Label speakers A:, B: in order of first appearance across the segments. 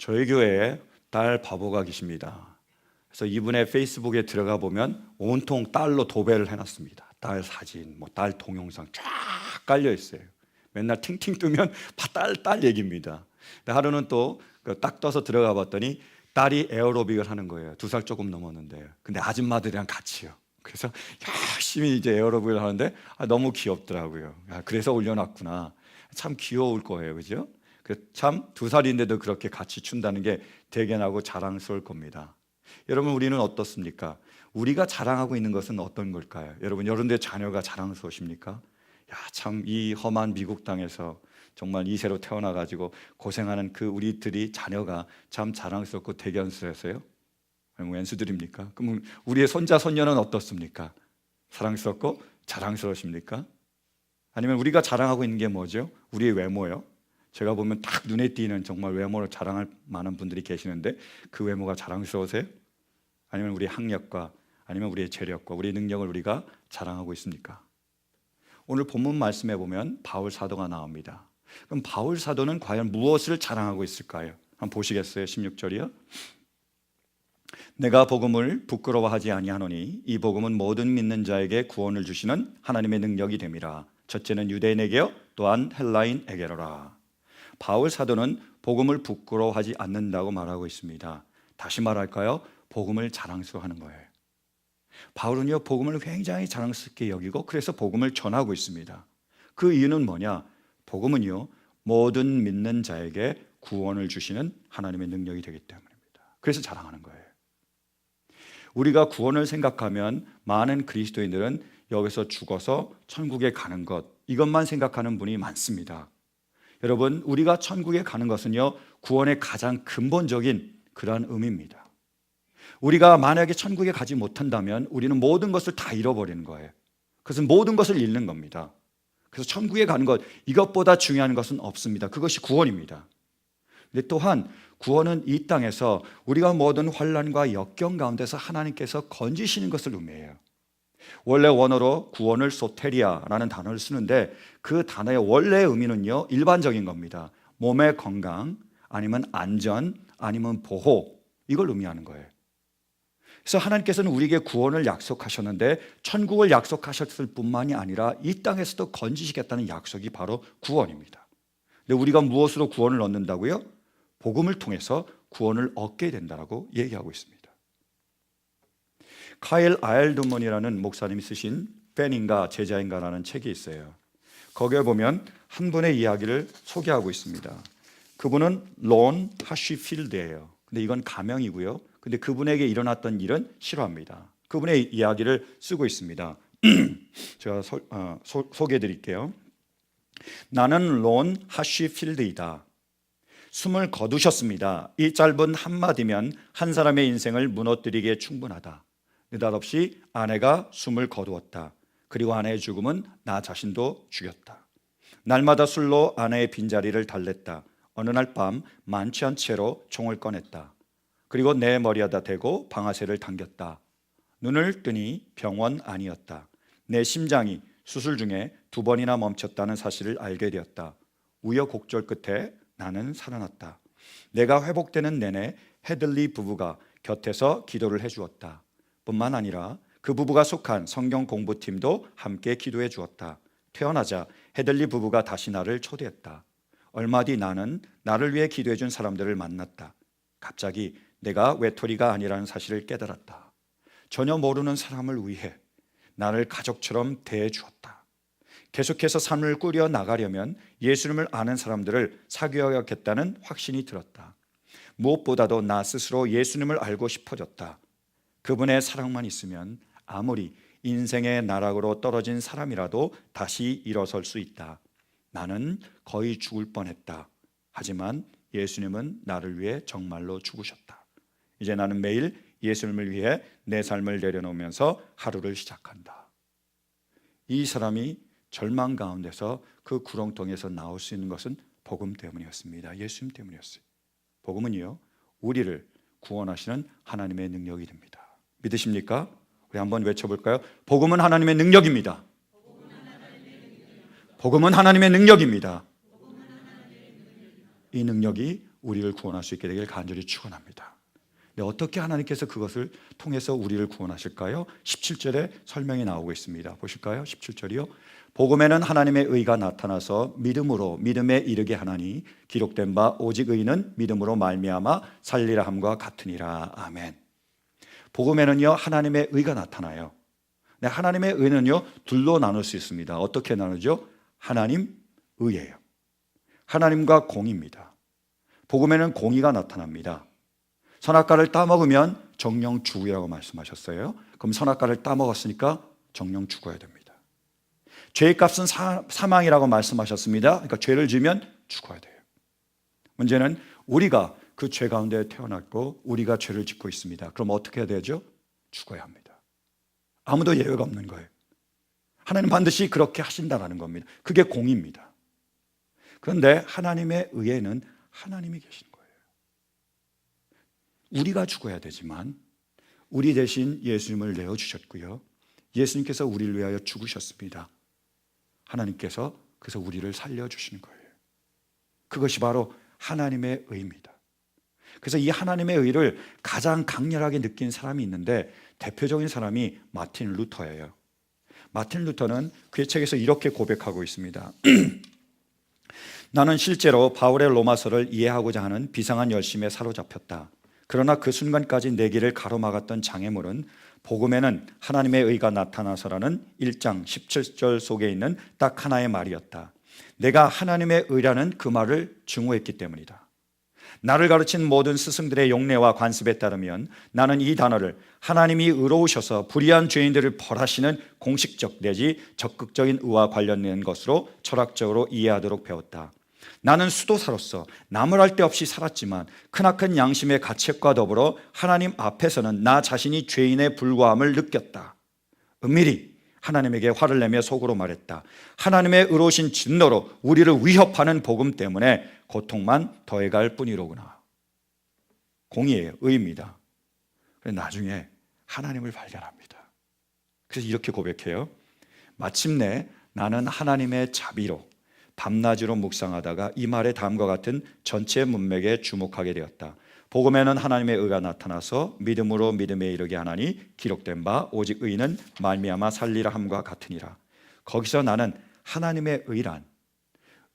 A: 저희 교회에 딸 바보가 계십니다. 그래서 이분의 페이스북에 들어가 보면 온통 딸로 도배를 해놨습니다. 딸 사진, 딸 동영상 쫙 깔려 있어요. 맨날 팅팅 뜨면 딸 얘기입니다. 하루는 또 딱 떠서 들어가 봤더니 딸이 에어로빅을 하는 거예요. 2살 조금 넘었는데요. 근데 아줌마들이랑 같이요. 그래서 열심히 이제 에어로빅을 하는데 너무 귀엽더라고요. 그래서 올려놨구나. 참 귀여울 거예요, 그죠? 참 2살인데도 그렇게 같이 춘다는 게 대견하고 자랑스러울 겁니다. 여러분, 우리는 어떻습니까? 우리가 자랑하고 있는 것은 어떤 걸까요? 여러분들의 자녀가 자랑스러우십니까? 참 이 험한 미국 땅에서 정말 이세로 태어나가지고 고생하는 그 우리들이 자녀가 참 자랑스럽고 대견스러워서요? 왼수들입니까? 그럼 우리의 손자 손녀는 어떻습니까? 사랑스럽고 자랑스러우십니까? 아니면 우리가 자랑하고 있는 게 뭐죠? 우리의 외모요? 제가 보면 딱 눈에 띄는 정말 외모를 자랑할 많은 분들이 계시는데 그 외모가 자랑스러우세요? 아니면 우리의 학력과 아니면 우리의 재력과 우리의 능력을 우리가 자랑하고 있습니까? 오늘 본문 말씀에 보면 바울 사도가 나옵니다. 그럼 바울 사도는 과연 무엇을 자랑하고 있을까요? 한번 보시겠어요? 16절이요. 내가 복음을 부끄러워하지 아니하노니 이 복음은 모든 믿는 자에게 구원을 주시는 하나님의 능력이 됨이라. 첫째는 유대인에게요 또한 헬라인에게로라. 바울 사도는 복음을 부끄러워하지 않는다고 말하고 있습니다. 다시 말할까요? 복음을 자랑스러워하는 거예요. 바울은요 복음을 굉장히 자랑스럽게 여기고 그래서 복음을 전하고 있습니다. 그 이유는 뭐냐? 복음은요 모든 믿는 자에게 구원을 주시는 하나님의 능력이 되기 때문입니다. 그래서 자랑하는 거예요. 우리가 구원을 생각하면 많은 그리스도인들은 여기서 죽어서 천국에 가는 것, 이것만 생각하는 분이 많습니다. 여러분, 우리가 천국에 가는 것은요 구원의 가장 근본적인 그러한 의미입니다. 우리가 만약에 천국에 가지 못한다면 우리는 모든 것을 다 잃어버리는 거예요. 그것은 모든 것을 잃는 겁니다. 그래서 천국에 가는 것, 이것보다 중요한 것은 없습니다. 그것이 구원입니다. 근데 또한 구원은 이 땅에서 우리가 모든 환난과 역경 가운데서 하나님께서 건지시는 것을 의미해요. 원래 원어로 구원을 소테리아라는 단어를 쓰는데 그 단어의 원래 의미는요 일반적인 겁니다. 몸의 건강, 아니면 안전, 아니면 보호, 이걸 의미하는 거예요. 그래서 하나님께서는 우리에게 구원을 약속하셨는데 천국을 약속하셨을 뿐만이 아니라 이 땅에서도 건지시겠다는 약속이 바로 구원입니다. 근데 우리가 무엇으로 구원을 얻는다고요? 복음을 통해서 구원을 얻게 된다고 얘기하고 있습니다. 카일 아일드먼이라는 목사님이 쓰신 팬인가 제자인가라는 책이 있어요. 거기에 보면 한 분의 이야기를 소개하고 있습니다. 그분은 론 하쉬필드예요. 근데 이건 가명이고요. 근데 그분에게 일어났던 일은 실화입니다. 그분의 이야기를 쓰고 있습니다. 제가 소개해 드릴게요. 나는 론 하쉬필드이다. 숨을 거두셨습니다. 이 짧은 한마디면 한 사람의 인생을 무너뜨리기에 충분하다. 느닷없이 아내가 숨을 거두었다. 그리고 아내의 죽음은 나 자신도 죽였다. 날마다 술로 아내의 빈자리를 달랬다. 어느 날 밤 만취한 채로 총을 꺼냈다. 그리고 내 머리에다 대고 방아쇠를 당겼다. 눈을 뜨니 병원 아니었다. 내 심장이 수술 중에 2번이나 멈췄다는 사실을 알게 되었다. 우여곡절 끝에 나는 살아났다. 내가 회복되는 내내 헤들리 부부가 곁에서 기도를 해주었다. 뿐만 아니라 그 부부가 속한 성경 공부팀도 함께 기도해 주었다. 태어나자 헤들리 부부가 다시 나를 초대했다. 얼마 뒤 나는 나를 위해 기도해 준 사람들을 만났다. 갑자기 내가 외톨이가 아니라는 사실을 깨달았다. 전혀 모르는 사람을 위해 나를 가족처럼 대해 주었다. 계속해서 삶을 꾸려 나가려면 예수님을 아는 사람들을 사귀어야겠다는 확신이 들었다. 무엇보다도 나 스스로 예수님을 알고 싶어졌다. 그분의 사랑만 있으면 아무리 인생의 나락으로 떨어진 사람이라도 다시 일어설 수 있다. 나는 거의 죽을 뻔했다. 하지만 예수님은 나를 위해 정말로 죽으셨다. 이제 나는 매일 예수님을 위해 내 삶을 내려놓으면서 하루를 시작한다. 이 사람이 절망 가운데서 그 구렁텅이에서 나올 수 있는 것은 복음 때문이었습니다. 예수님 때문이었어요. 복음은요 우리를 구원하시는 하나님의 능력이 됩니다. 믿으십니까? 우리 한번 외쳐볼까요? 복음은 하나님의 능력입니다. 복음은 하나님의 능력입니다. 이 능력이 우리를 구원할 수 있게 되길 간절히 축원합니다. 근데 어떻게 하나님께서 그것을 통해서 우리를 구원하실까요? 17절에 설명이 나오고 있습니다. 보실까요? 17절이요. 복음에는 하나님의 의가 나타나서 믿음으로 믿음에 이르게 하나니 기록된 바 오직 의는 믿음으로 말미암아 살리라 함과 같으니라. 아멘. 복음에는요 하나님의 의가 나타나요. 네, 하나님의 의는요 둘로 나눌 수 있습니다. 어떻게 나누죠? 하나님 의예요. 하나님과 공의입니다. 복음에는 공의가 나타납니다. 선악과를 따먹으면 정령 죽으라고 말씀하셨어요. 그럼 선악과를 따먹었으니까 정령 죽어야 됩니다. 죄의 값은 사망이라고 말씀하셨습니다. 그러니까 죄를 지으면 죽어야 돼요. 문제는 우리가 그 죄 가운데 태어났고 우리가 죄를 짓고 있습니다. 그럼 어떻게 해야 되죠? 죽어야 합니다. 아무도 예외가 없는 거예요. 하나님 반드시 그렇게 하신다는 겁니다. 그게 공의입니다. 그런데 하나님의 의에는 하나님이 계신 거예요. 우리가 죽어야 되지만 우리 대신 예수님을 내어주셨고요. 예수님께서 우리를 위하여 죽으셨습니다. 하나님께서 그래서 우리를 살려주시는 거예요. 그것이 바로 하나님의 의입니다. 그래서 이 하나님의 의를 가장 강렬하게 느낀 사람이 있는데 대표적인 사람이 마틴 루터예요. 마틴 루터는 그의 책에서 이렇게 고백하고 있습니다. 나는 실제로 바울의 로마서를 이해하고자 하는 비상한 열심에 사로잡혔다. 그러나 그 순간까지 내 길을 가로막았던 장애물은 복음에는 하나님의 의가 나타나서라는 1장 17절 속에 있는 딱 하나의 말이었다. 내가 하나님의 의라는 그 말을 증오했기 때문이다. 나를 가르친 모든 스승들의 용례와 관습에 따르면 나는 이 단어를 하나님이 의로우셔서 불의한 죄인들을 벌하시는 공식적 내지 적극적인 의와 관련된 것으로 철학적으로 이해하도록 배웠다. 나는 수도사로서 나무랄 데 없이 살았지만 크나큰 양심의 가책과 더불어 하나님 앞에서는 나 자신이 죄인에 불과함을 느꼈다. 은밀히 하나님에게 화를 내며 속으로 말했다. 하나님의 의로우신 진노로 우리를 위협하는 복음 때문에 고통만 더해갈 뿐이로구나. 공의예요. 의입니다. 나중에 하나님을 발견합니다. 그래서 이렇게 고백해요. 마침내 나는 하나님의 자비로 밤낮으로 묵상하다가 이 말의 다음과 같은 전체 문맥에 주목하게 되었다. 복음에는 하나님의 의가 나타나서 믿음으로 믿음에 이르게 하나니 기록된 바 오직 의는 말미암아 살리라 함과 같으니라. 거기서 나는 하나님의 의란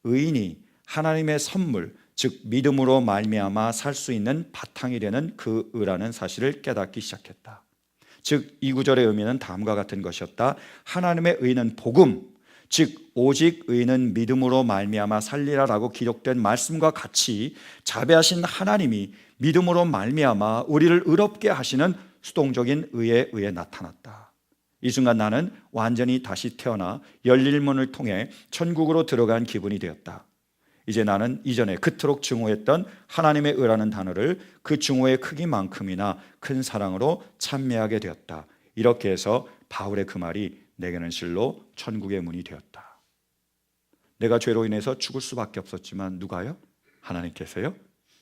A: 의인이 하나님의 선물 즉 믿음으로 말미암아 살 수 있는 바탕이 되는 그 의라는 사실을 깨닫기 시작했다. 즉 이 구절의 의미는 다음과 같은 것이었다. 하나님의 의는 복음 즉 오직 의는 믿음으로 말미암아 살리라라고 기록된 말씀과 같이 자비하신 하나님이 믿음으로 말미암아 우리를 의롭게 하시는 수동적인 의에 의해 나타났다. 이 순간 나는 완전히 다시 태어나 열릴 문을 통해 천국으로 들어간 기분이 되었다. 이제 나는 이전에 그토록 증오했던 하나님의 의라는 단어를 그 증오의 크기만큼이나 큰 사랑으로 찬미하게 되었다. 이렇게 해서 바울의 그 말이 내게는 실로 천국의 문이 되었다. 내가 죄로 인해서 죽을 수밖에 없었지만 누가요? 하나님께서요?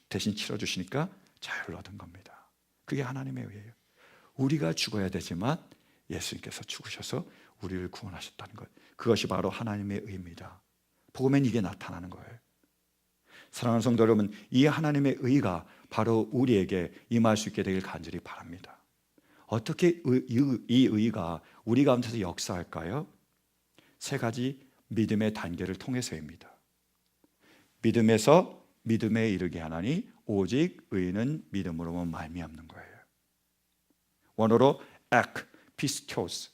A: 대신 치러주시니까 자유를 얻은 겁니다. 그게 하나님의 의예요. 우리가 죽어야 되지만 예수님께서 죽으셔서 우리를 구원하셨다는 것. 그것이 바로 하나님의 의입니다. 복음엔 이게 나타나는 거예요. 사랑하는 성도 여러분, 이 하나님의 의가 바로 우리에게 임할 수 있게 되길 간절히 바랍니다. 어떻게 이 의가 우리 가운데서 역사할까요? 세 가지 믿음의 단계를 통해서입니다. 믿음에서 믿음에 이르게 하나니 오직 의는 믿음으로만 말미암는 거예요. 원어로 ek pistios,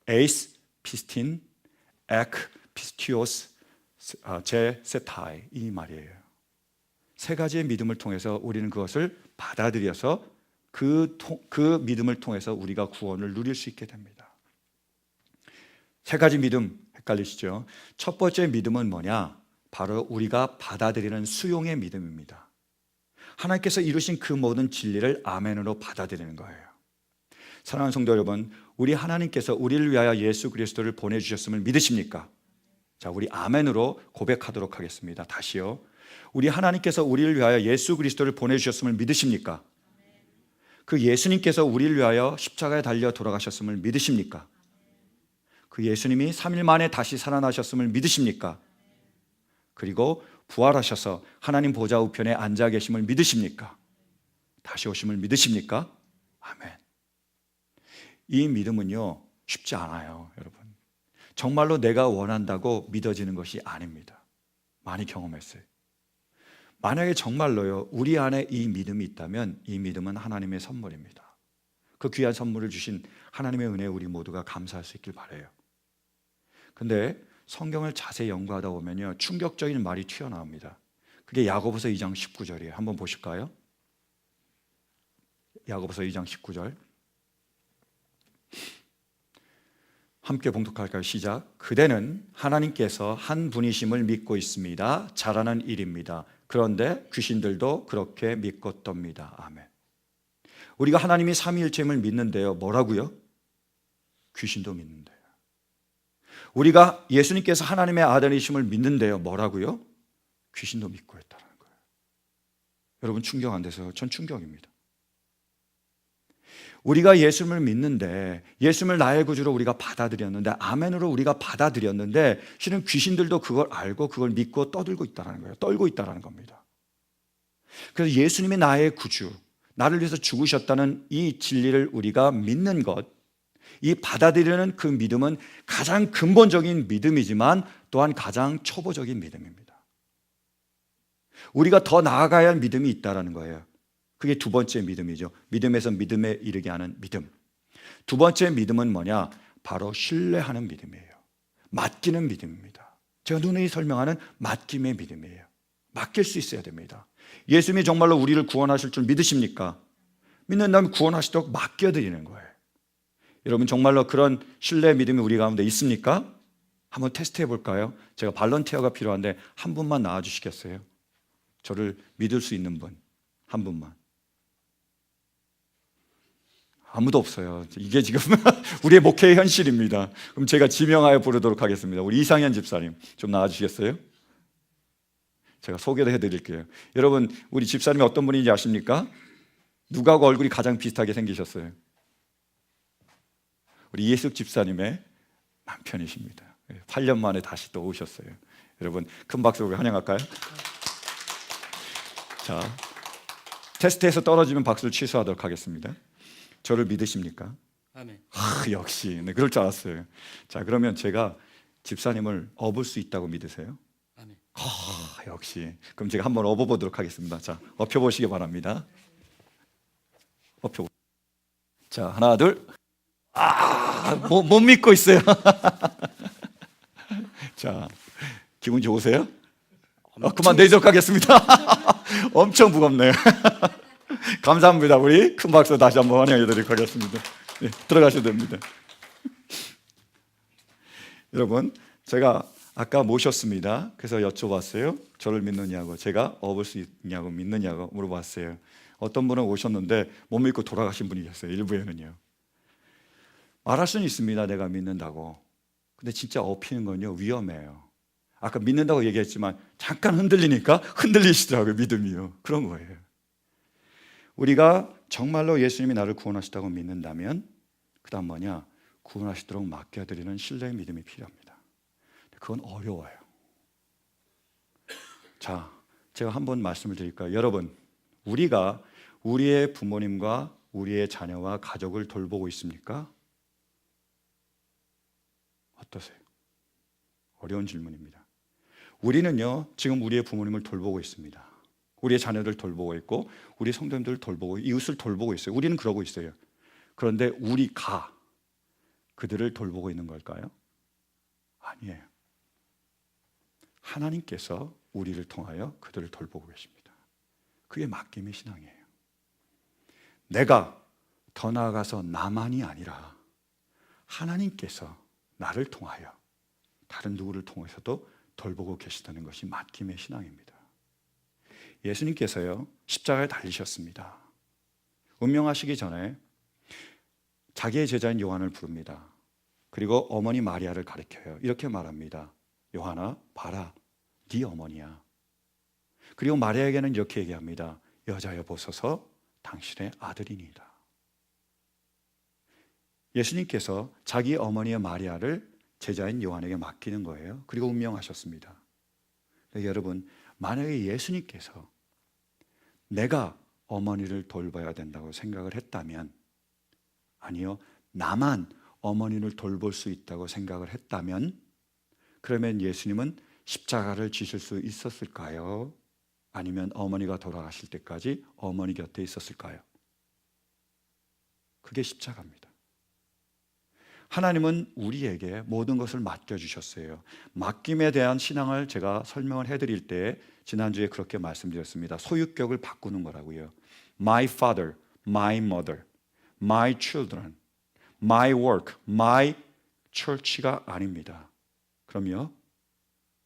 A: eis pistin, ek pistios, 제 세타이 이 말이에요. 세 가지의 믿음을 통해서 우리는 그것을 받아들여서 그 믿음을 통해서 우리가 구원을 누릴 수 있게 됩니다. 세 가지 믿음 헷갈리시죠? 첫 번째 믿음은 뭐냐? 바로 우리가 받아들이는 수용의 믿음입니다. 하나님께서 이루신 그 모든 진리를 아멘으로 받아들이는 거예요. 사랑하는 성도 여러분, 우리 하나님께서 우리를 위하여 예수 그리스도를 보내주셨음을 믿으십니까? 자, 우리 아멘으로 고백하도록 하겠습니다. 다시요. 우리 하나님께서 우리를 위하여 예수 그리스도를 보내주셨음을 믿으십니까? 그 예수님께서 우리를 위하여 십자가에 달려 돌아가셨음을 믿으십니까? 그 예수님이 3일 만에 다시 살아나셨음을 믿으십니까? 그리고 부활하셔서 하나님 보좌 우편에 앉아 계심을 믿으십니까? 다시 오심을 믿으십니까? 아멘. 이 믿음은요, 쉽지 않아요, 여러분. 정말로 내가 원한다고 믿어지는 것이 아닙니다. 많이 경험했어요. 만약에 정말로요, 우리 안에 이 믿음이 있다면 이 믿음은 하나님의 선물입니다. 그 귀한 선물을 주신 하나님의 은혜에 우리 모두가 감사할 수 있길 바라요. 근데 성경을 자세히 연구하다 보면요, 충격적인 말이 튀어나옵니다. 그게 야고보서 2장 19절이에요. 한번 보실까요? 야고보서 2장 19절. 함께 봉독할까요? 시작. 그대는 하나님께서 한 분이심을 믿고 있습니다. 잘하는 일입니다. 그런데 귀신들도 그렇게 믿었답니다. 아멘. 우리가 하나님이 삼위일체임을 믿는데요, 뭐라고요? 귀신도 믿는데요. 우리가 예수님께서 하나님의 아들이심을 믿는데요, 뭐라고요? 귀신도 믿고 있다는 거예요. 여러분 충격 안 돼서요? 전 충격입니다. 우리가 예수님을 믿는데, 예수님을 나의 구주로 우리가 받아들였는데, 아멘으로 우리가 받아들였는데, 실은 귀신들도 그걸 알고 그걸 믿고 떠들고 있다는 거예요. 떨고 있다는 겁니다. 그래서 예수님이 나의 구주, 나를 위해서 죽으셨다는 이 진리를 우리가 믿는 것, 이 받아들이는 그 믿음은 가장 근본적인 믿음이지만 또한 가장 초보적인 믿음입니다. 우리가 더 나아가야 할 믿음이 있다는 거예요. 그게 두 번째 믿음이죠. 믿음에서 믿음에 이르게 하는 믿음. 두 번째 믿음은 뭐냐? 바로 신뢰하는 믿음이에요. 맡기는 믿음입니다. 제가 누누이 설명하는 맡김의 믿음이에요. 맡길 수 있어야 됩니다. 예수님이 정말로 우리를 구원하실 줄 믿으십니까? 믿는다면 구원하시도록 맡겨드리는 거예요. 여러분 정말로 그런 신뢰 믿음이 우리 가운데 있습니까? 한번 테스트 해볼까요? 제가 발런티어가 필요한데 한 분만 나와주시겠어요? 저를 믿을 수 있는 분 한 분만. 아무도 없어요. 이게 지금 우리의 목회의 현실입니다. 그럼 제가 지명하여 부르도록 하겠습니다. 우리 이상현 집사님 좀 나와주시겠어요? 제가 소개도 해드릴게요. 여러분 우리 집사님이 어떤 분인지 아십니까? 누구하고 얼굴이 가장 비슷하게 생기셨어요? 우리 이예숙 집사님의 남편이십니다. 8년 만에 다시 또 오셨어요. 여러분 큰 박수로 환영할까요? 자, 테스트에서 떨어지면 박수를 취소하도록 하겠습니다. 저를 믿으십니까?
B: 아멘.
A: 역시 네, 그럴 줄 알았어요. 자, 그러면 제가 집사님을 업을 수 있다고 믿으세요?
B: 아멘.
A: 역시. 그럼 제가 한번 업어보도록 하겠습니다. 자, 업혀보시기 바랍니다. 자, 하나, 둘. 못 믿고 있어요. 자, 기분 좋으세요? 그만 내도록 하겠습니다. 엄청 무겁네요. 감사합니다. 우리 큰 박수 다시 한번 환영해 드리도록 하겠습니다. 네, 들어가셔도 됩니다. 여러분, 제가 아까 모셨습니다. 그래서 여쭤봤어요. 저를 믿느냐고, 제가 업을 수 있냐고 믿느냐고 물어봤어요. 어떤 분은 오셨는데 못 믿고 돌아가신 분이 계세요. 일부에는요. 말할 수는 있습니다. 내가 믿는다고. 근데 진짜 업히는 건요 위험해요. 아까 믿는다고 얘기했지만 잠깐 흔들리니까 흔들리시더라고요. 믿음이요. 그런 거예요. 우리가 정말로 예수님이 나를 구원하시다고 믿는다면 그 다음 뭐냐? 구원하시도록 맡겨드리는 신뢰의 믿음이 필요합니다. 그건 어려워요. 자, 제가 한번 말씀을 드릴까요? 여러분, 우리가 우리의 부모님과 우리의 자녀와 가족을 돌보고 있습니까? 어떠세요? 어려운 질문입니다. 우리는요, 지금 우리의 부모님을 돌보고 있습니다. 우리의 자녀들 돌보고 있고, 우리 성도님들을 돌보고, 이웃을 돌보고 있어요. 우리는 그러고 있어요. 그런데 우리가 그들을 돌보고 있는 걸까요? 아니에요. 하나님께서 우리를 통하여 그들을 돌보고 계십니다. 그게 맡김의 신앙이에요. 내가 더 나아가서 나만이 아니라 하나님께서 나를 통하여 다른 누구를 통해서도 돌보고 계시다는 것이 맡김의 신앙입니다. 예수님께서요 십자가에 달리셨습니다. 운명하시기 전에 자기의 제자인 요한을 부릅니다. 그리고 어머니 마리아를 가리켜요. 이렇게 말합니다. 요한아, 봐라, 네 어머니야. 그리고 마리아에게는 이렇게 얘기합니다. 여자여 보소서, 당신의 아들이니이다. 예수님께서 자기 어머니의 마리아를 제자인 요한에게 맡기는 거예요. 그리고 운명하셨습니다. 여러분, 만약에 예수님께서 내가 어머니를 돌봐야 된다고 생각을 했다면, 아니요, 나만 어머니를 돌볼 수 있다고 생각을 했다면, 그러면 예수님은 십자가를 지실 수 있었을까요? 아니면 어머니가 돌아가실 때까지 어머니 곁에 있었을까요? 그게 십자가입니다. 하나님은 우리에게 모든 것을 맡겨주셨어요. 맡김에 대한 신앙을 제가 설명을 해드릴 때 지난주에 그렇게 말씀드렸습니다. 소유격을 바꾸는 거라고요. My father, my mother, my children, my work, my church가 아닙니다. 그럼요,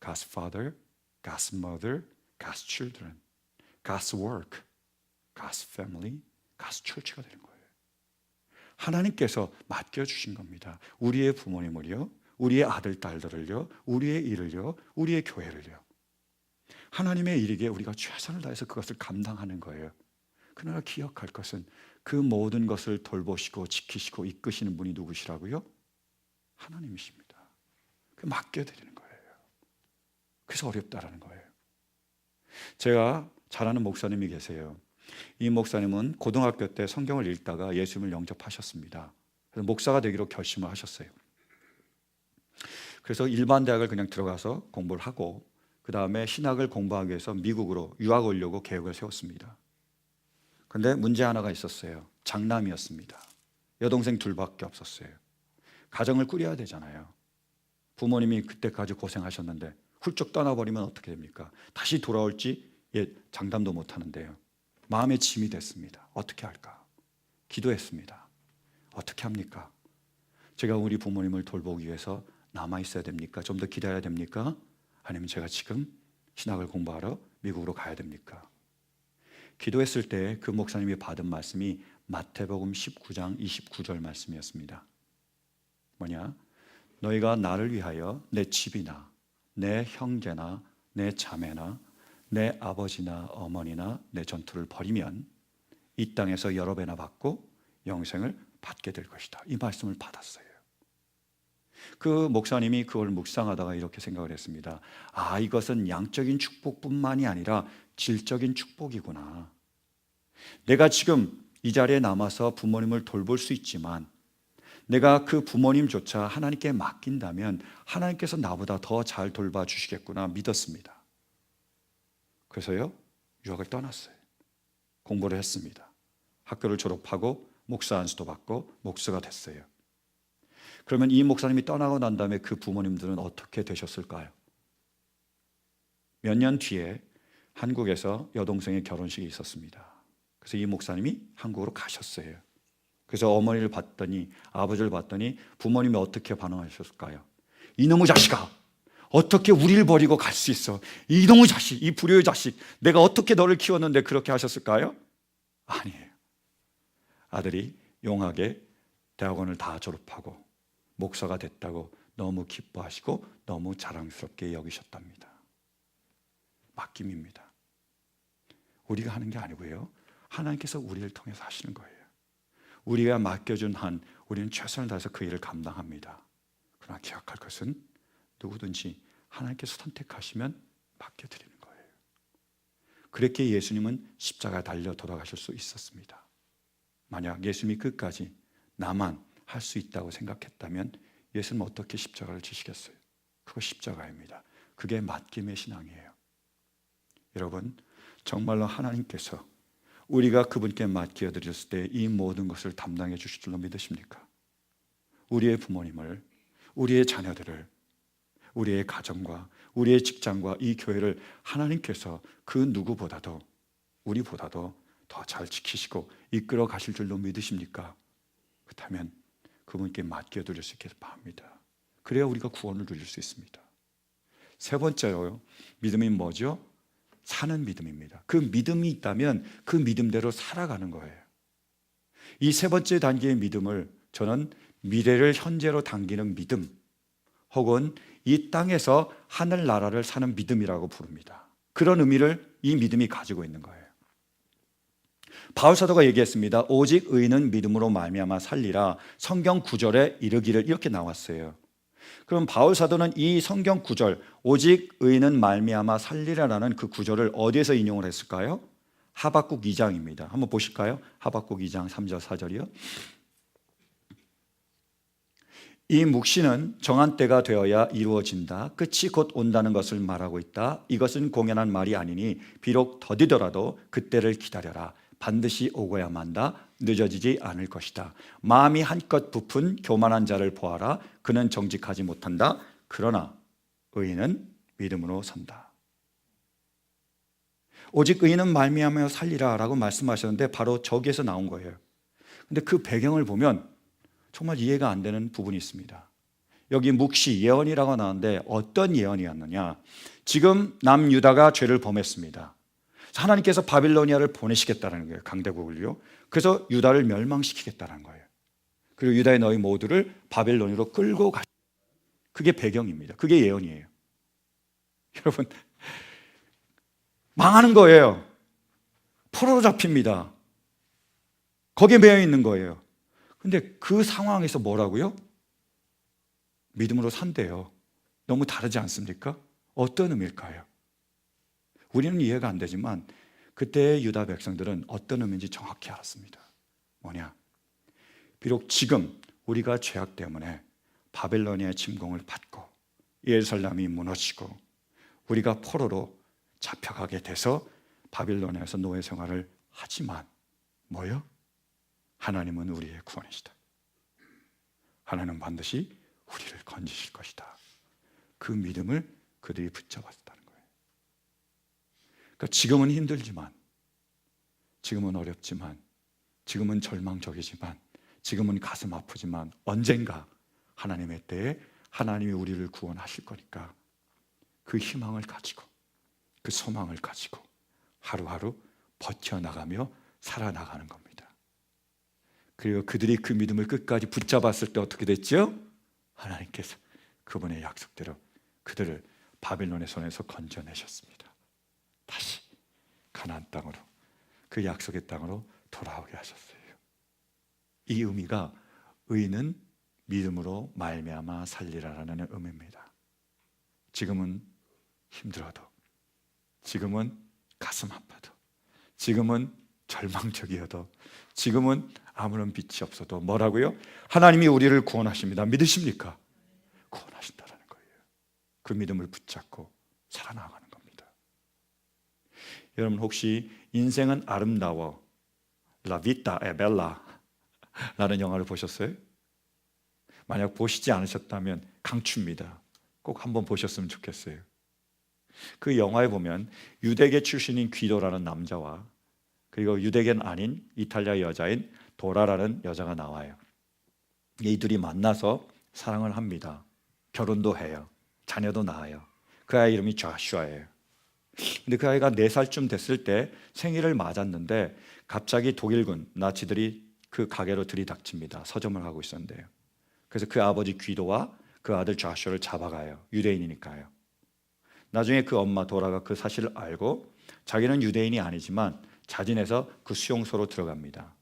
A: God's father, God's mother, God's children, God's work, God's family, God's church가 되는 거예요. 하나님께서 맡겨주신 겁니다. 우리의 부모님을요, 우리의 아들, 딸들을요, 우리의 일을요, 우리의 교회를요. 하나님의 일이기에 우리가 최선을 다해서 그것을 감당하는 거예요. 그러나 기억할 것은 그 모든 것을 돌보시고 지키시고 이끄시는 분이 누구시라고요? 하나님이십니다. 그 맡겨드리는 거예요. 그래서 어렵다라는 거예요. 제가 잘 아는 목사님이 계세요. 이 목사님은 고등학교 때 성경을 읽다가 예수님을 영접하셨습니다. 그래서 목사가 되기로 결심을 하셨어요. 그래서 일반 대학을 그냥 들어가서 공부를 하고 그 다음에 신학을 공부하기 위해서 미국으로 유학 오려고 계획을 세웠습니다. 그런데 문제 하나가 있었어요. 장남이었습니다. 여동생 둘밖에 없었어요. 가정을 꾸려야 되잖아요. 부모님이 그때까지 고생하셨는데 훌쩍 떠나버리면 어떻게 됩니까? 다시 돌아올지 장담도 못하는데요. 마음의 짐이 됐습니다. 어떻게 할까? 기도했습니다. 어떻게 합니까? 제가 우리 부모님을 돌보기 위해서 남아있어야 됩니까? 좀 더 기다려야 됩니까? 아니면 제가 지금 신학을 공부하러 미국으로 가야 됩니까? 기도했을 때 그 목사님이 받은 말씀이 마태복음 19장 29절 말씀이었습니다. 뭐냐? 너희가 나를 위하여 내 집이나 내 형제나 내 자매나 내 아버지나 어머니나 내 전투를 벌이면 이 땅에서 여러 배나 받고 영생을 받게 될 것이다. 이 말씀을 받았어요. 그 목사님이 그걸 묵상하다가 이렇게 생각을 했습니다. 아, 이것은 양적인 축복뿐만이 아니라 질적인 축복이구나. 내가 지금 이 자리에 남아서 부모님을 돌볼 수 있지만 내가 그 부모님조차 하나님께 맡긴다면 하나님께서 나보다 더 잘 돌봐주시겠구나 믿었습니다. 그래서요, 유학을 떠났어요. 공부를 했습니다. 학교를 졸업하고 목사 안수도 받고 목사가 됐어요. 그러면 이 목사님이 떠나고 난 다음에 그 부모님들은 어떻게 되셨을까요? 몇 년 뒤에 한국에서 여동생의 결혼식이 있었습니다. 그래서 이 목사님이 한국으로 가셨어요. 그래서 어머니를 봤더니, 아버지를 봤더니 부모님이 어떻게 반응하셨을까요? 이놈의 자식아, 어떻게 우리를 버리고 갈 수 있어? 이놈의 자식, 이 불효의 자식, 내가 어떻게 너를 키웠는데 그렇게 하셨을까요? 아니에요. 아들이 용하게 대학원을 다 졸업하고 목사가 됐다고 너무 기뻐하시고 너무 자랑스럽게 여기셨답니다. 맡김입니다. 우리가 하는 게 아니고요, 하나님께서 우리를 통해서 하시는 거예요. 우리가 맡겨준 한 우리는 최선을 다해서 그 일을 감당합니다. 그러나 기억할 것은 누구든지 하나님께서 선택하시면 맡겨드리는 거예요. 그렇게 예수님은 십자가에 달려 돌아가실 수 있었습니다. 만약 예수님이 끝까지 나만 할 수 있다고 생각했다면 예수님은 어떻게 십자가를 지시겠어요? 그거 십자가입니다. 그게 맡김의 신앙이에요. 여러분, 정말로 하나님께서 우리가 그분께 맡겨드렸을 때 이 모든 것을 담당해 주실 줄로 믿으십니까? 우리의 부모님을, 우리의 자녀들을, 우리의 가정과 우리의 직장과 이 교회를 하나님께서 그 누구보다도 우리보다도 더 잘 지키시고 이끌어 가실 줄로 믿으십니까? 그렇다면 그분께 맡겨드릴 수 있게 바랍니다. 그래야 우리가 구원을 누릴 수 있습니다. 세 번째로 믿음이 뭐죠? 사는 믿음입니다. 그 믿음이 있다면 그 믿음대로 살아가는 거예요. 이 세 번째 단계의 믿음을 저는 미래를 현재로 당기는 믿음, 혹은 이 땅에서 하늘나라를 사는 믿음이라고 부릅니다. 그런 의미를 이 믿음이 가지고 있는 거예요. 바울 사도가 얘기했습니다. 오직 의인은 믿음으로 말미암아 살리라. 성경 구절에 이르기를 이렇게 나왔어요. 그럼 바울 사도는 이 성경 구절 오직 의인은 말미암아 살리라라는 그 구절을 어디에서 인용을 했을까요? 하박국 2장입니다. 한번 보실까요? 하박국 2장 3절 4절이요. 이 묵시는 정한 때가 되어야 이루어진다. 끝이 곧 온다는 것을 말하고 있다. 이것은 공연한 말이 아니니 비록 더디더라도 그때를 기다려라. 반드시 오고야 만다. 늦어지지 않을 것이다. 마음이 한껏 부푼 교만한 자를 보아라. 그는 정직하지 못한다. 그러나 의인은 믿음으로 산다. 오직 의인은 말미암아 살리라 라고 말씀하셨는데 바로 저기에서 나온 거예요. 근데 그 배경을 보면 정말 이해가 안 되는 부분이 있습니다. 여기 묵시 예언이라고 나오는데 어떤 예언이었느냐? 지금 남유다가 죄를 범했습니다. 하나님께서 바빌로니아를 보내시겠다는 거예요. 강대국을요. 그래서 유다를 멸망시키겠다는 거예요. 그리고 유다의 너희 모두를 바빌로니아로 끌고 가. 그게 배경입니다. 그게 예언이에요. 여러분 망하는 거예요. 포로로 잡힙니다. 거기에 매여 있는 거예요. 근데 그 상황에서 뭐라고요? 믿음으로 산대요. 너무 다르지 않습니까? 어떤 의미일까요? 우리는 이해가 안 되지만 그때의 유다 백성들은 어떤 의미인지 정확히 알았습니다. 뭐냐? 비록 지금 우리가 죄악 때문에 바벨로니아의 침공을 받고 예루살렘이 무너지고 우리가 포로로 잡혀가게 돼서 바빌로니아에서 노예 생활을 하지만 뭐요? 하나님은 우리의 구원이시다. 하나님은 반드시 우리를 건지실 것이다. 그 믿음을 그들이 붙잡았다는 거예요. 그러니까 지금은 힘들지만, 지금은 어렵지만, 지금은 절망적이지만, 지금은 가슴 아프지만 언젠가 하나님의 때에 하나님이 우리를 구원하실 거니까 그 희망을 가지고 그 소망을 가지고 하루하루 버텨나가며 살아나가는 겁니다. 그리고 그들이 그 믿음을 끝까지 붙잡았을 때 어떻게 됐죠? 하나님께서 그분의 약속대로 그들을 바빌론의 손에서 건져내셨습니다. 다시 가나안 땅으로, 그 약속의 땅으로 돌아오게 하셨어요. 이 의미가 의인은 믿음으로 말미암아 살리라라는 의미입니다. 지금은 힘들어도, 지금은 가슴 아파도, 지금은 절망적이어도, 지금은 아무런 빛이 없어도 뭐라고요? 하나님이 우리를 구원하십니다. 믿으십니까? 구원하신다는 거예요. 그 믿음을 붙잡고 살아나가는 겁니다. 여러분 혹시 인생은 아름다워, La Vita è Bella 라는 영화를 보셨어요? 만약 보시지 않으셨다면 강추입니다. 꼭 한번 보셨으면 좋겠어요. 그 영화에 보면 유대계 출신인 귀도라는 남자와 그리고 유대계는 아닌 이탈리아 여자인 도라라는 여자가 나와요. 이 둘이 만나서 사랑을 합니다. 결혼도 해요. 자녀도 낳아요. 그 아이 이름이 조슈아예요. 근데 그 아이가 4살쯤 됐을 때 생일을 맞았는데 갑자기 독일군 나치들이 그 가게로 들이닥칩니다. 서점을 하고 있었는데요. 그래서 그 아버지 귀도와 그 아들 조슈아를 잡아가요. 유대인이니까요. 나중에 그 엄마 도라가 그 사실을 알고 자기는 유대인이 아니지만 자진해서 그 수용소로 들어갑니다.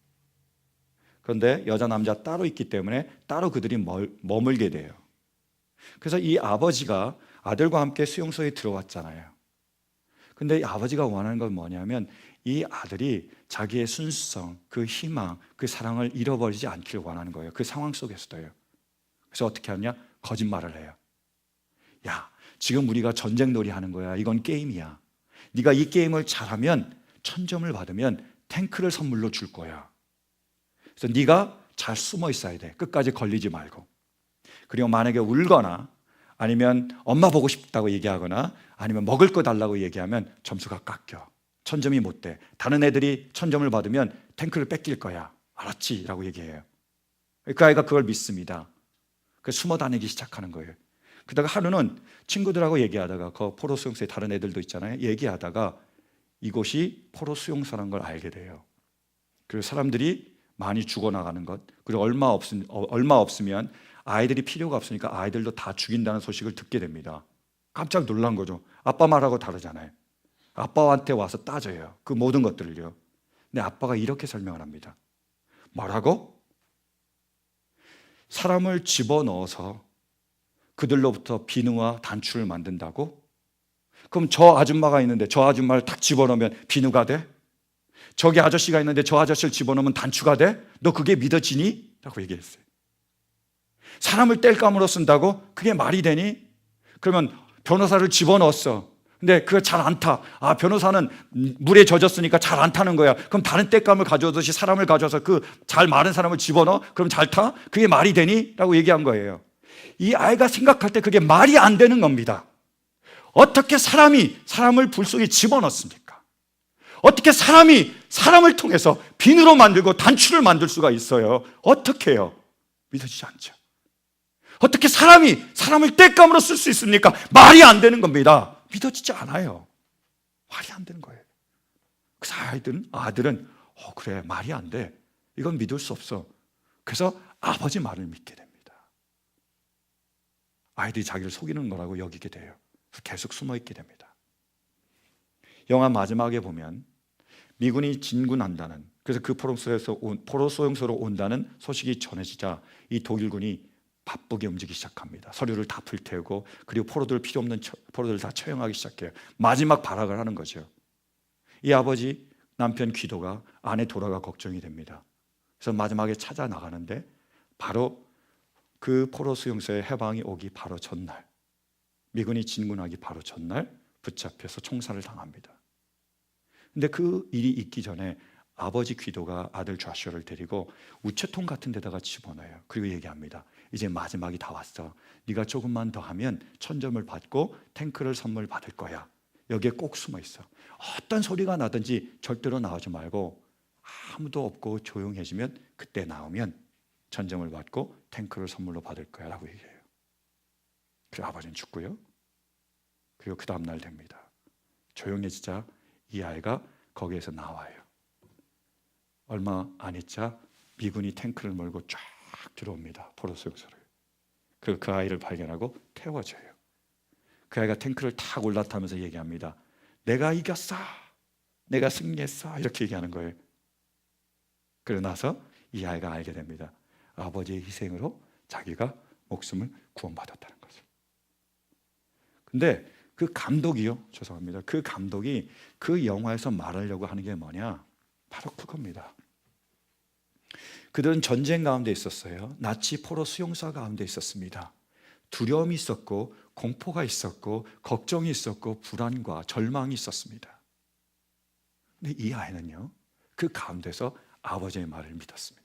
A: 그런데 여자 남자 따로 있기 때문에 따로 그들이 머물게 돼요. 그래서 이 아버지가 아들과 함께 수용소에 들어왔잖아요. 근데 이 아버지가 원하는 건 뭐냐면 이 아들이 자기의 순수성, 그 희망, 그 사랑을 잃어버리지 않기를 원하는 거예요. 그 상황 속에서도요. 그래서 어떻게 하냐? 거짓말을 해요. 야, 지금 우리가 전쟁놀이 하는 거야. 이건 게임이야. 네가 이 게임을 잘하면 1000점을 받으면 탱크를 선물로 줄 거야. 그래서 네가 잘 숨어 있어야 돼. 끝까지 걸리지 말고. 그리고 만약에 울거나 아니면 엄마 보고 싶다고 얘기하거나 아니면 먹을 거 달라고 얘기하면 점수가 깎여. 1000점이 못 돼. 다른 애들이 1000점을 받으면 탱크를 뺏길 거야. 알았지? 라고 얘기해요. 그 아이가 그걸 믿습니다. 그래서 숨어 다니기 시작하는 거예요. 그러다가 하루는 친구들하고 얘기하다가 그 포로 수용소에 다른 애들도 있잖아요. 얘기하다가 이곳이 포로 수용소라는 걸 알게 돼요. 그리고 사람들이 많이 죽어나가는 것, 그리고 얼마 없으면 아이들이 필요가 없으니까 아이들도 다 죽인다는 소식을 듣게 됩니다. 깜짝 놀란 거죠. 아빠 말하고 다르잖아요. 아빠한테 와서 따져요. 그 모든 것들을요. 근데 아빠가 이렇게 설명을 합니다. 뭐라고? 사람을 집어넣어서 그들로부터 비누와 단추를 만든다고? 그럼 저 아줌마가 있는데 저 아줌마를 딱 집어넣으면 비누가 돼? 저기 아저씨가 있는데 저 아저씨를 집어넣으면 단추가 돼? 너 그게 믿어지니? 라고 얘기했어요. 사람을 뗄감으로 쓴다고? 그게 말이 되니? 그러면 변호사를 집어넣었어. 근데 그거 잘 안 타. 아, 변호사는 물에 젖었으니까 잘 안 타는 거야. 그럼 다른 땔감을 가져오듯이 사람을 가져와서 그 잘 마른 사람을 집어넣어? 그럼 잘 타? 그게 말이 되니? 라고 얘기한 거예요. 이 아이가 생각할 때 그게 말이 안 되는 겁니다. 어떻게 사람이 사람을 불 속에 집어넣습니까? 어떻게 사람이 사람을 통해서 비누로 만들고 단추를 만들 수가 있어요? 어떻게 해요? 믿어지지 않죠. 어떻게 사람이 사람을 땔감으로 쓸 수 있습니까? 말이 안 되는 겁니다. 믿어지지 않아요. 말이 안 되는 거예요. 그래서 아들은 그래, 말이 안 돼. 이건 믿을 수 없어. 그래서 아버지 말을 믿게 됩니다. 아이들이 자기를 속이는 거라고 여기게 돼요. 그래서 계속 숨어 있게 됩니다. 영화 마지막에 보면 미군이 진군한다는, 그래서 그 포로 소용소로 온다는 소식이 전해지자 이 독일군이 바쁘게 움직이기 시작합니다. 서류를 다 불태우고, 그리고 필요 없는 포로들을 다 처형하기 시작해요. 마지막 발악을 하는 거죠. 이 아버지 남편 귀도가 아내 돌아가 걱정이 됩니다. 그래서 마지막에 찾아 나가는데 바로 그 포로 수용소에 해방이 오기 바로 전날, 미군이 진군하기 바로 전날 붙잡혀서 총살을 당합니다. 근데 그 일이 있기 전에 아버지 귀도가 아들 좌슈아를 데리고 우체통 같은 데다가 집어넣어요. 그리고 얘기합니다. 이제 마지막이 다 왔어. 네가 조금만 더 하면 1000점을 받고 탱크를 선물 받을 거야. 여기에 꼭 숨어 있어. 어떤 소리가 나든지 절대로 나오지 말고, 아무도 없고 조용해지면 그때 나오면 1000점을 받고 탱크를 선물로 받을 거야 라고 얘기해요. 그리고 아버지는 죽고요. 그리고 그 다음날 됩니다. 조용해지자 이 아이가 거기에서 나와요. 얼마 안 있자 미군이 탱크를 몰고 쫙 들어옵니다. 포로 수용소를. 그리고 그 아이를 발견하고 태워줘요. 그 아이가 탱크를 탁 올라타면서 얘기합니다. 내가 이겼어. 내가 승리했어. 이렇게 얘기하는 거예요. 그러고 나서 이 아이가 알게 됩니다. 아버지의 희생으로 자기가 목숨을 구원받았다는 것을. 근데 그 감독이요, 죄송합니다. 그 감독이 그 영화에서 말하려고 하는 게 뭐냐? 바로 그겁니다. 그들은 전쟁 가운데 있었어요. 나치 포로 수용소 가운데 있었습니다. 두려움이 있었고, 공포가 있었고, 걱정이 있었고, 불안과 절망이 있었습니다. 근데 이 아이는요, 그 가운데서 아버지의 말을 믿었습니다.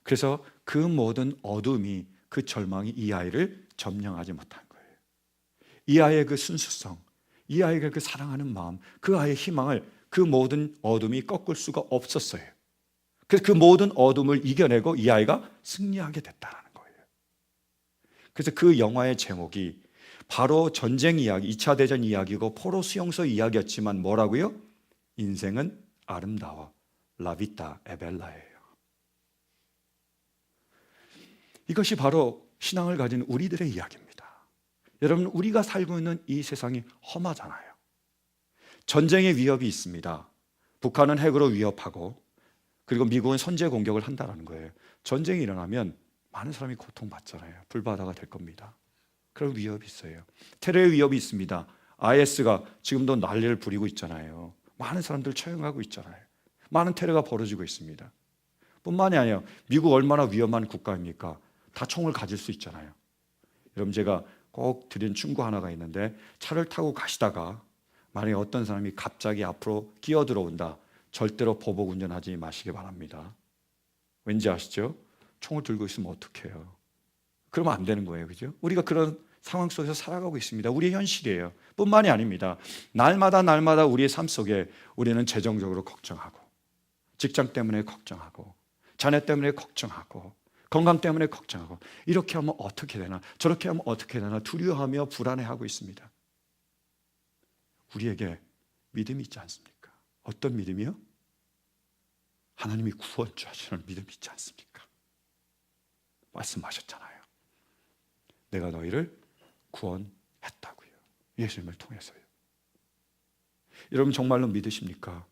A: 그래서 그 모든 어둠이, 그 절망이 이 아이를 점령하지 못한 거예요. 이 아이의 그 순수성, 이 아이가 그 사랑하는 마음, 그 아이의 희망을 그 모든 어둠이 꺾을 수가 없었어요. 그래서 그 모든 어둠을 이겨내고 이 아이가 승리하게 됐다는 거예요. 그래서 그 영화의 제목이 바로 전쟁 이야기, 2차 대전 이야기고 포로 수용소 이야기였지만 뭐라고요? 인생은 아름다워, 라비타 에벨라예요. 이것이 바로 신앙을 가진 우리들의 이야기입니다. 여러분, 우리가 살고 있는 이 세상이 험하잖아요. 전쟁의 위협이 있습니다. 북한은 핵으로 위협하고, 그리고 미국은 선제 공격을 한다는 거예요. 전쟁이 일어나면 많은 사람이 고통받잖아요. 불바다가 될 겁니다. 그런 위협이 있어요. 테러의 위협이 있습니다. IS가 지금도 난리를 부리고 있잖아요. 많은 사람들 처형하고 있잖아요. 많은 테러가 벌어지고 있습니다. 뿐만이 아니라 미국 얼마나 위험한 국가입니까? 다 총을 가질 수 있잖아요. 여러분, 제가 꼭 드린 충고 하나가 있는데, 차를 타고 가시다가 만약에 어떤 사람이 갑자기 앞으로 끼어들어온다, 절대로 보복 운전하지 마시기 바랍니다. 왠지 아시죠? 총을 들고 있으면 어떡해요? 그러면 안 되는 거예요. 그죠? 우리가 그런 상황 속에서 살아가고 있습니다. 우리의 현실이에요. 뿐만이 아닙니다. 날마다 우리의 삶 속에 우리는 재정적으로 걱정하고, 직장 때문에 걱정하고, 자녀 때문에 걱정하고, 건강 때문에 걱정하고, 이렇게 하면 어떻게 되나, 저렇게 하면 어떻게 되나 두려워하며 불안해하고 있습니다. 우리에게 믿음이 있지 않습니까? 어떤 믿음이요? 하나님이 구원주하시는 믿음이 있지 않습니까? 말씀하셨잖아요. 내가 너희를 구원했다고요. 예수님을 통해서요. 여러분, 정말로 믿으십니까?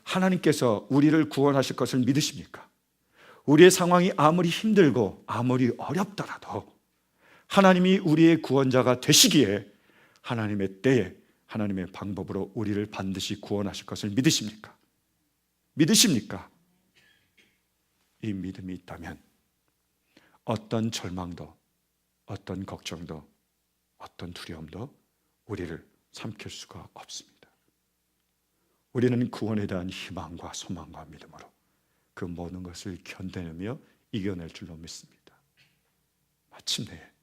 A: 하나님께서 우리를 구원하실 것을 믿으십니까? 우리의 상황이 아무리 힘들고 아무리 어렵더라도 하나님이 우리의 구원자가 되시기에 하나님의 때에 하나님의 방법으로 우리를 반드시 구원하실 것을 믿으십니까? 믿으십니까? 이 믿음이 있다면 어떤 절망도, 어떤 걱정도, 어떤 두려움도 우리를 삼킬 수가 없습니다. 우리는 구원에 대한 희망과 소망과 믿음으로 그 모든 것을 견뎌내며 이겨낼 줄로 믿습니다. 마침내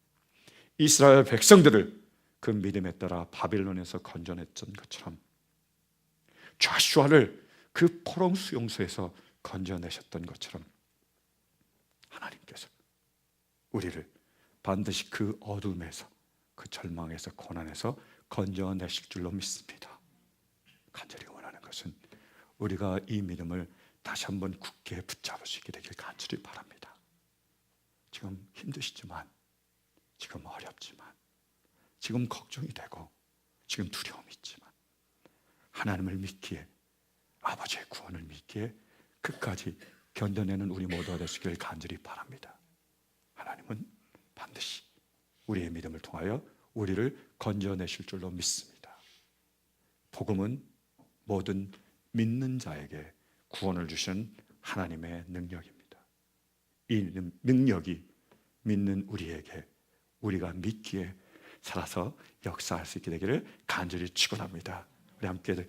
A: 이스라엘 백성들을 그 믿음에 따라 바빌론에서 건져냈던 것처럼 조슈아를 그 포로 수용소에서 건져내셨던 것처럼 하나님께서 우리를 반드시 그 어둠에서, 그 절망에서, 고난에서 건져내실 줄로 믿습니다. 간절히 원하는 것은 우리가 이 믿음을 다시 한번 굳게 붙잡을 수 있게 되길 간절히 바랍니다. 지금 힘드시지만, 지금 어렵지만, 지금 걱정이 되고, 지금 두려움이 있지만 하나님을 믿기에, 아버지의 구원을 믿기에 끝까지 견뎌내는 우리 모두가 되시길 간절히 바랍니다. 하나님은 반드시 우리의 믿음을 통하여 우리를 건져내실 줄로 믿습니다. 복음은 모든 믿는 자에게 구원을 주신 하나님의 능력입니다. 이 능력이 믿는 우리에게, 우리가 믿기에 살아서 역사할 수 있게 되기를 간절히 축원합니다. 우리 함께 기도